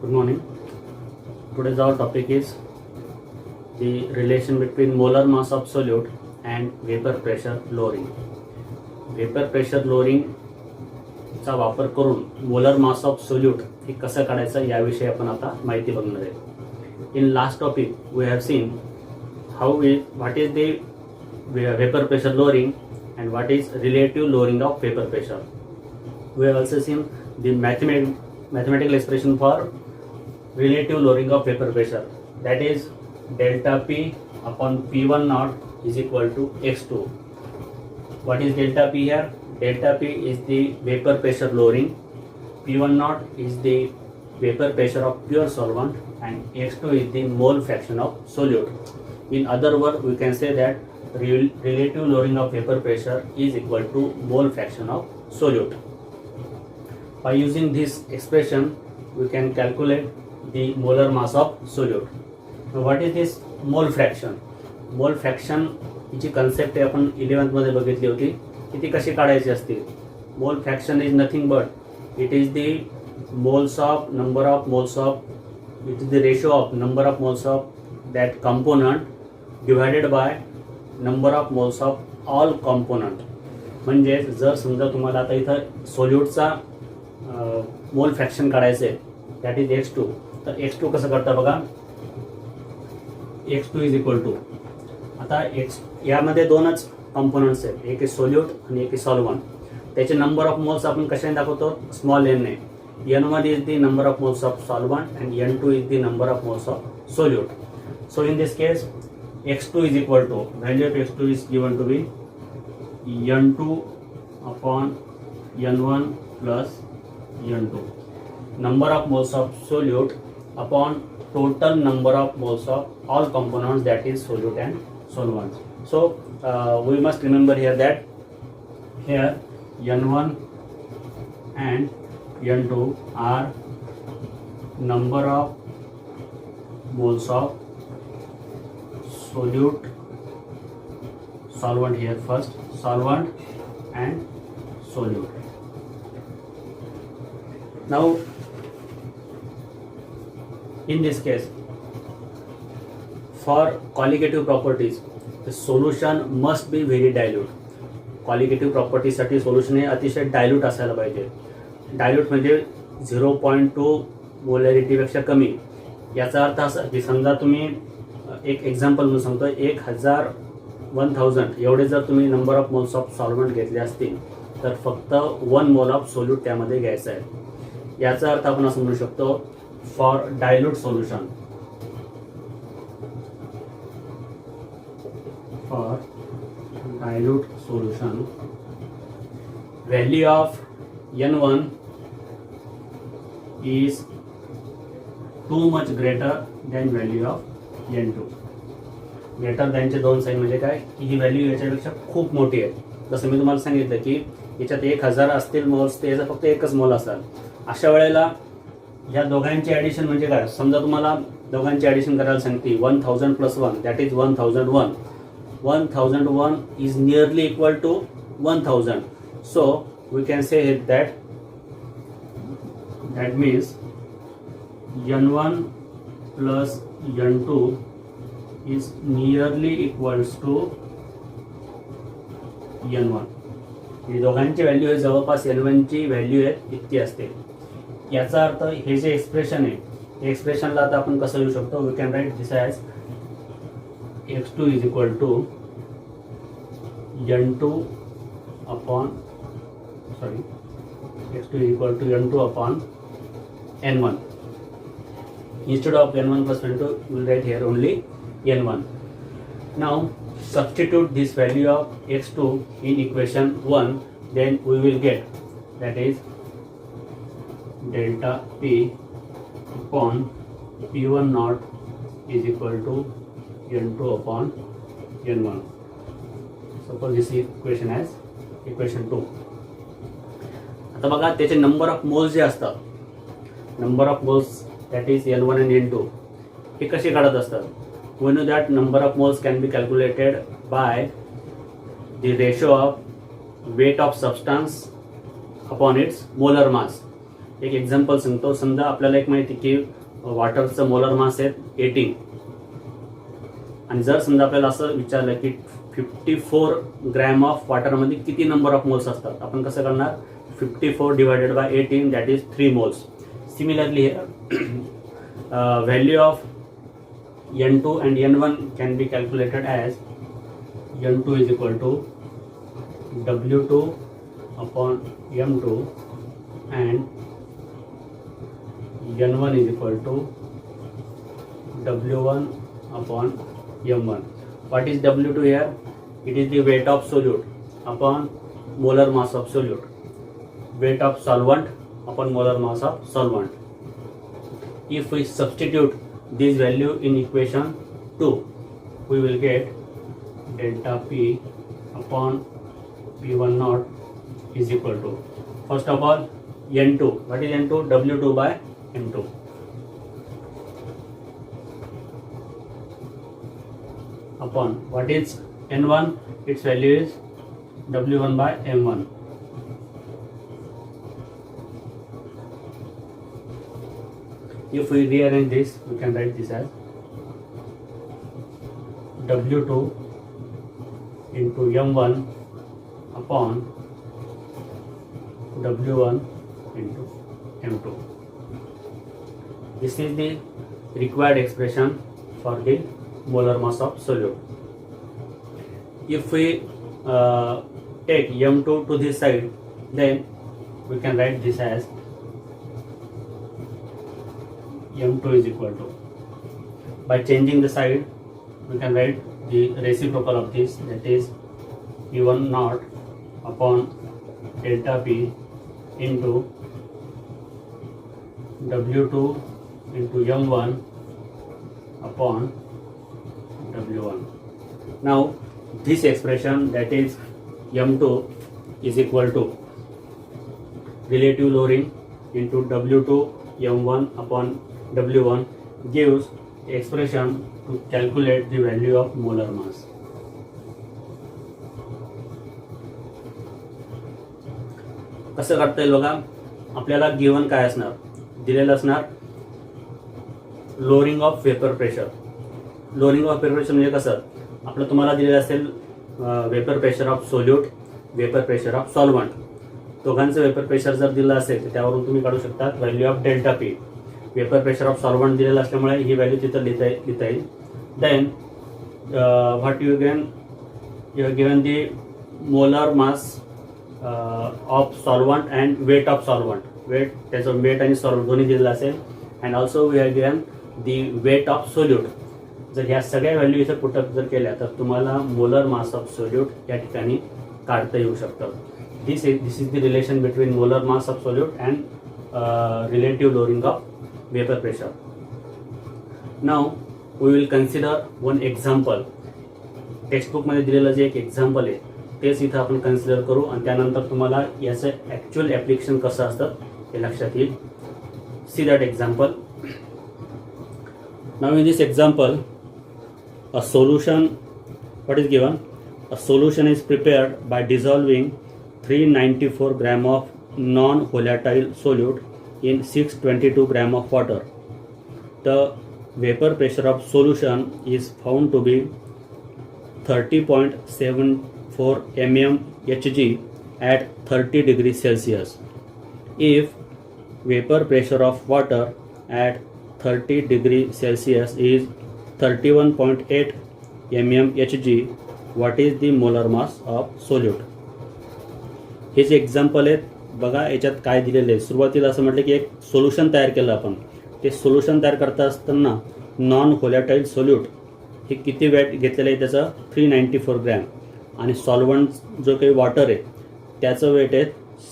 Good morning. Today's our topic is the relation between molar mass of solute and vapor pressure lowering. Vapor pressure lowering चा वापर करून molar mass of solute हे कसं काढायचं याविषयी आपण आता माहिती बघणार आहे. In last topic we have seen what is the vapor pressure lowering and what is relative lowering of vapor pressure. We have also seen the mathematical expression for relative lowering of vapor pressure, that is delta P upon P1 naught is equal to x2. What is delta P here? Delta P is the vapor pressure lowering, P1 naught is the vapor pressure of pure solvent, and x2 is the mole fraction of solute. In other words, we can say that relative lowering of vapor pressure is equal to mole fraction of solute. By using this expression, we can calculate the molar mass of solute. Now, what is this mole fraction? Mole fraction ची concept आपण 11th मध्ये बघितली होती की ती कशी काढायची असते. मोल fraction is nothing but it is the moles of number of moles of it is the ratio of number of moles of that component divided by number of moles of all component. म्हणजे जर समजा तुम्हाला आता इथं सोल्यूटचा मोल fraction काढायचं आहे that is x2, तर x2 कसं करता बघा. x2 इज इक्वल टू, आता यामध्ये दोनच कॉम्पोनंट्स आहेत, एक आहे सोल्यूट आणि एक आहे सॉल्वंट. त्याचे नंबर ऑफ मोल्स आपण कशाने दाखवतो, स्मॉल n ने. n1 is the number of moles of solvent and n2 is the number of moles of solute. So in this case x2 is equal to, value of x2 is given to be n2 upon n1 plus n2, number of moles of solute upon total number of moles of all components, that is solute and solvents. So we must remember here that here n1 and n2 are number of moles of solute, solvent here first, solvent and solute. Now in this case, for colligative properties the solution must be very dilute. Colligative property साठी solution हे अतिशय dilute असायला पाहिजे. Dilute म्हणजे 0.2 molarity पेक्षा कमी. याचा अर्थ असा की समजा तुम्ही एक एक्झाम्पल म्हणून सांगतो, 1000 एवढे जर तुम्ही number of moles of solvent घेतले असतील तर फक्त 1 मोल ऑफ सोल्यूट त्यामध्ये घ्यायचं आहे. याचा अर्थ आपण असं म्हणू शकतो, for dilute solution, value of n1 is too much greater than value of n2. Greater दॅनचे दोन साईन म्हणजे काय की ही व्हॅल्यू याच्यापेक्षा खूप मोठी आहे. जसं मी तुम्हाला सांगितलं की याच्यात 1000 असतील मोल्स, ते याचा फक्त एकच मोल असेल. अशा वेळेला ह्या दोघांची ॲडिशन म्हणजे काय, समजा तुम्हाला दोघांची ॲडिशन करायला सांगते 1000 plus 1 that is 1001. 1001 is nearly equal to 1000. So we can say that means n1 plus n2 is nearly equals to n1. ही दोघांची व्हॅल्यू आहे जवळपास n1 ची व्हॅल्यू आहे इतकी असते. याचा अर्थ हे जे एक्सप्रेशन आहे हे एक्सप्रेशनला आता आपण कसं लिहू शकतो, we can write this as x2 is equal to n2 upon x2 is equal to n2 upon n1. Instead of n1 plus n2 we will write here only n1. Now substitute this value of x2 in equation 1, then we will get, that is delta P upon P1 naught is equal to n2 upon n1. Suppose this equation as equation 2. आता बघा त्याचे number of moles जे असतात, number of moles that is n1 and n2 हे कसे काढत असतात. We know that number of moles can be calculated by the ratio of weight of substance upon its molar mass. एक example सांगतो. समजा आपल्याला एक माहिती की वॉटरचं मोलर मास आहे 18 आणि जर समजा आपल्याला असं विचारलं की 54 ग्रॅम ऑफ वॉटरमध्ये किती नंबर ऑफ मोल्स असतात, आपण कसं करणार, 54 divided by 18 that is 3 moles. Similarly value of N2 and N1 can be calculated as N2 is equal to W2 upon M2 and N1 is equal to W1 upon M1. What is W2 here? It is the weight of solute upon molar mass of solute. Weight of solvent upon molar mass of solvent. If we substitute this value in equation 2, we will get delta P upon P1 naught is equal to, first of all, N2. What is N2? W2 by M2. Upon what is N1? Its value is W1 by M1. If we rearrange this, we can write this as W2 into M1 upon W1 into M2. This is the required expression for the molar mass of solute. If we take M2 to this side, then we can write this as M2 is equal to, by changing the side, we can write the reciprocal of this, that is P1 naught upon delta P into W2 into M1 upon W1. Now this expression, that is M2 is equal to relative lowering into W2 M1 upon W1 gives expression to calculate the value of molar mass. कसं करता येईल बघा, आपल्याला given काय असणार, दिलेलं असणार lowering of vapour pressure. Lowering of vapour pressure म्हणजे कसं, आपलं तुम्हाला दिलेलं असेल vapour pressure of solute, vapour pressure of solvent. दोघांचं वेपर प्रेशर जर दिलं असेल तर त्यावरून तुम्ही काढू शकता value of delta P. Vapour pressure of solvent दिलेलं असल्यामुळे ही व्हॅल्यू तिथं लिहिता येईल. Then what you given the molar mass of solvent and weight of solvent. Weight, त्याचं वेट आणि सॉल्व्हंट दोन्ही दिलेलं असेल. And also we have given the weight of solute. जर ह्या सगळ्या व्हॅल्यू इथं पुटअप जर केल्या तर तुम्हाला मोलर मास ऑफ सोल्यूट या ठिकाणी काढता येऊ शकतं. This is the relation between molar mass of solute and relative lowering of vapor pressure. Now we will consider one example. Textbook मध्ये दिलेलं जे एक एक्झाम्पल आहे तेच इथं आपण कन्सिडर करू आणि त्यानंतर तुम्हाला याचं ॲक्च्युअल ॲप्लिकेशन कसं असतं हे लक्षात येईल. See that example. Now in this example, a solution, what is given? A solution is prepared by dissolving 394 gram of non-volatile solute in 622 gram of water. The vapor pressure of solution is found to be 30.74 mmHg at 30 degrees Celsius. If vapor pressure of water at 30 degrees Celsius is 31.8 mmHg, what is the molar mass of solute? हे जे example आहेत बघा, याच्यात काय दिलेलं आहे. सुरुवातीला असं म्हटलं की एक सोल्युशन तयार केलं आपण. ते सोल्युशन तयार करता असताना नॉन व्होलॅटाईल सोल्यूट हे किती वेट घेतलेलं आहे त्याचं 394 ग्रॅम आणि सॉल्व्हंट जो काही वॉटर आहे त्याचं वेट आहे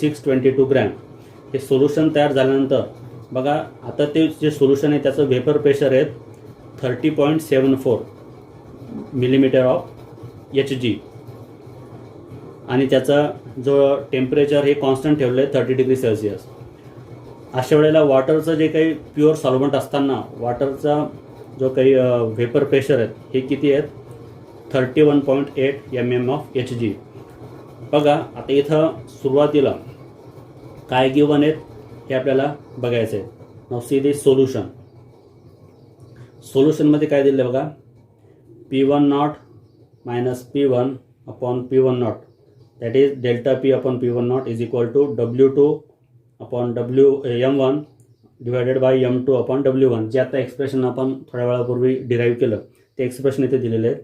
622 ग्रॅम. हे सोल्युशन तयार झाल्यानंतर बघा आता ते जे सोल्युशन आहे त्याचं वेपर प्रेशर आहे 30.74 मिलीमीटर ऑफ HG आणि त्याचा जो टेम्परेचर हे कॉन्स्टंट ठेवलं आहे 30 डिग्री सेल्सिअस. अशा वेळेला वॉटरचं जे काही प्युअर सॉल्व्हंट असताना वॉटरचा जो काही व्हेपर प्रेशर आहे हे किती आहेत 31.8 mm ऑफ HG. बघा आता इथं सुरुवातीला काय गिवन आहेत हे आपल्याला बघायचं आहे. नाव सी दी सोल्युशन. सोल्युशनमध्ये काय दिलं बघा, P1 minus P1 upon P1, that is delta P upon P1 is equal to W2 upon M1 divided by M2 upon W1. जे आता एक्सप्रेशन आपण थोड्या वेळापूर्वी डिराईव्ह केलं ते एक्सप्रेशन इथे दिलेले आहेत.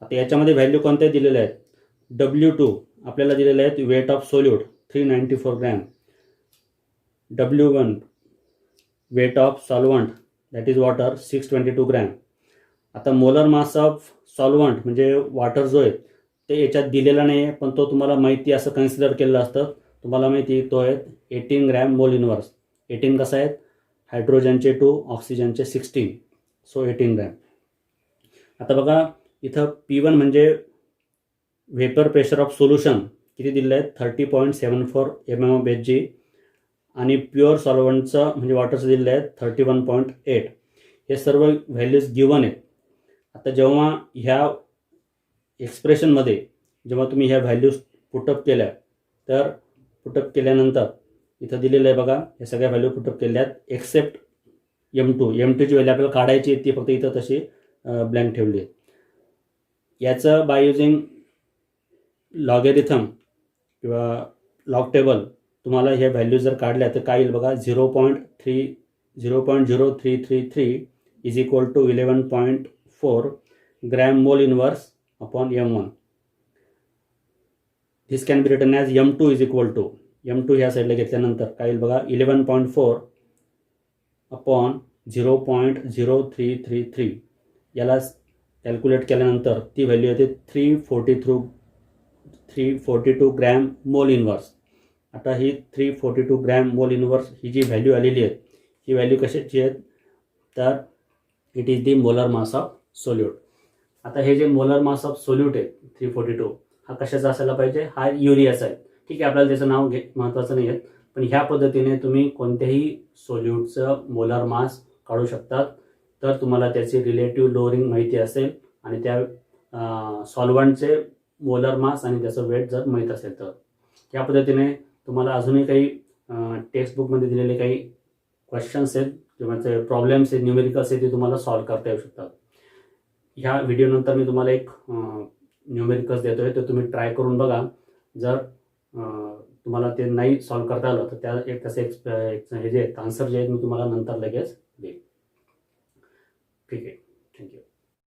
आता याच्यामध्ये व्हॅल्यू कोणत्या दिलेल्या आहेत, W2 आपल्याला दिलेले आहेत weight of solute 394 gram, W1 weight of solvent that is water 622 gram. आता मोलर मास ऑफ सॉल्वंट म्हणजे वॉटर जो आहे ते याच्यात दिलेला नाही आहे, पण तो तुम्हाला माहिती असं कन्सिडर केलेलं असतं. तुम्हाला माहिती तो आहे 18 ग्रॅम मोल इनवर्स. 18 कसं आहेत, हायड्रोजनचे 2 ऑक्सिजनचे 16, सो 18 ग्रॅम. आता बघा इथं P1 म्हणजे व्हेपर प्रेशर ऑफ सोल्युशन किती दिलेलं आहे, 30.74 mmHg आणि प्युअर सॉल्वंटचं म्हणजे वॉटरचं दिलेलं आहे 31.8. हे सर्व व्हॅल्यूज गिवन आहेत. आता जेव्हा ह्या एक्सप्रेशनमध्ये जेव्हा तुम्ही ह्या व्हॅल्यूज पुटअप केल्या, तर पुटअप केल्यानंतर इथं दिलेलं आहे बघा, हे सगळ्या व्हॅल्यू पुटअप केल्या आहेत एक्सेप्ट M2. M2ची व्हॅल्यू आपल्याला काढायची ती फक्त इथं तशी ब्लँक ठेवली आहे. याचं बाय युजिंग लॉगॅरिथम किंवा लॉग टेबल तुम्हाला ह्या व्हॅल्यू जर काढल्या तर काय येईल बघा, 0.0333 is equal to 11.4 gram mole inverse upon M1. This can be written as M2 is equal to, M2 ह्या साईडला घेतल्यानंतर काय येईल बघा, 11.4 अपॉन 0.0333. याला कॅल्क्युलेट केल्यानंतर ती व्हॅल्यू येते 342 ग्रॅम मोल इनवर्स. आता ही 342 ग्रॅम मोल इनवर्स ही जी व्हॅल्यू आलेली आहे ही व्हॅल्यू कशाची आहेत, तर it is the molar mass of solute. आता हे जे मोलर मास ऑफ सोल्यूट आहे 342 हा कशाचा असायला पाहिजे, हा युरियाचा आहे. ठीक आहे, आपल्याला त्याचं नाव महत्त्वाचं नाही आहे, पण ह्या पद्धतीने तुम्ही कोणत्याही सोल्यूटचं मोलर मास काढू शकतात. तर तुम्हाला त्याची रिलेटिव्ह लोअरिंग माहिती असेल आणि त्या सॉल्वंटचे मोलर मास आणि त्याचं वेट जर माहीत असेल तर या पद्धतीने तुम्हाला अजूनही काही टेक्स्टबुकमध्ये दिलेले काही क्वेश्चन्स आहेत किंवा ते प्रॉब्लेम्स आहेत, न्यूमेरिकल्स आहेत, ते तुम्हाला सॉल्व करता येऊ शकतात. ह्या व्हिडिओनंतर मी तुम्हाला एक न्यूमेरिकल्स देतो आहे, तर तुम्ही ट्राय करून बघा. जर तुम्हाला ते नाही सॉल्व करता आलं तर त्या एक तसे हे जे आन्सर जे आहेत मी तुम्हाला नंतर लगेच देईन. ठीक आहे, थँक्यू.